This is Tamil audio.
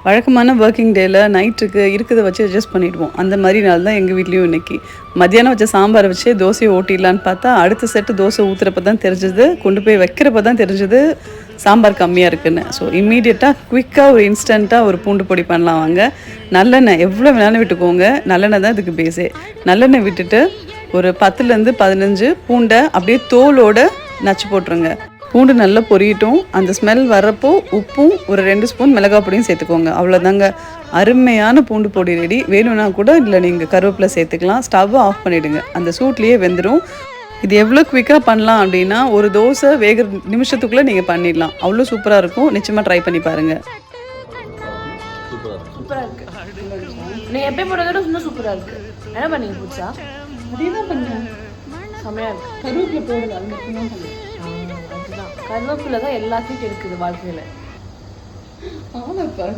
வழக்கமான ஒர்க்கிங் டேயில் நைட்டுக்கு இருக்கிறத வச்சு அட்ஜஸ்ட் பண்ணிவிடுவோம். அந்த மாதிரி நாள் தான் எங்கள் வீட்லேயும் இன்றைக்கி. மத்தியானம் வச்ச சாம்பாரை வச்சு தோசையை ஓட்டிடலான்னு பார்த்தா அடுத்த செட்டு தோசை ஊற்றுறப்ப தான் தெரிஞ்சது, கொண்டு போய் வைக்கிறப்ப தான் தெரிஞ்சது சாம்பார் கம்மியாக இருக்குன்னு. ஸோ இம்மீடியட்டாக குயிக்காக ஒரு இன்ஸ்டண்ட்டாக ஒரு பூண்டு பொடி பண்ணலாம் வாங்க. நல்லெண்ணெய் எவ்வளோ வேணாலும் விட்டுக்கோங்க, நல்லெண்ணெய் தான் இதுக்கு பேஸே. நல்லெண்ணெய் விட்டுட்டு ஒரு 10லேருந்து 15 பூண்டை அப்படியே தோலோடு நச்சு போட்டுருங்க. பூண்டு நல்லா பொரியட்டும். அந்த ஸ்மெல் வர்றப்போ உப்பும் ஒரு 2 ஸ்பூன் மிளகாய் பொடியும் சேர்த்துக்கோங்க. அவ்வளோதாங்க, அருமையான பூண்டு பொடி ரெடி. வேணும்னா கூட இல்லை நீங்கள் கருவேப்பிலை சேர்த்துக்கலாம். ஸ்டவ்வை ஆஃப் பண்ணிவிடுங்க, அந்த சூட்லேயே வெந்துடும். இது எவ்வளோ குவிக்காக பண்ணலாம் அப்படின்னா ஒரு தோசை வேகிற நிமிஷத்துக்குள்ளே நீங்கள் பண்ணிடலாம். அவ்வளோ சூப்பராக இருக்கும். நிச்சயமாக ட்ரை பண்ணி பாருங்கள். சூப்பராக இருக்குது. நீங்கள் எப்பயும் போடுறத விட இன்னும் சூப்பராக இருக்குது. என்ன பண்ணீங்க புதுசா? அதே தான் பண்ணுறேன். செம்மையாக இருக்குது. கருவேப்பிலை போடல, அது மட்டும்தான் பண்ணுறேன். அதுதான் கருவேப்பிலை தான் எல்லாத்தையும் இருக்குது வாழ்க்கையில். ஆமாப்பா.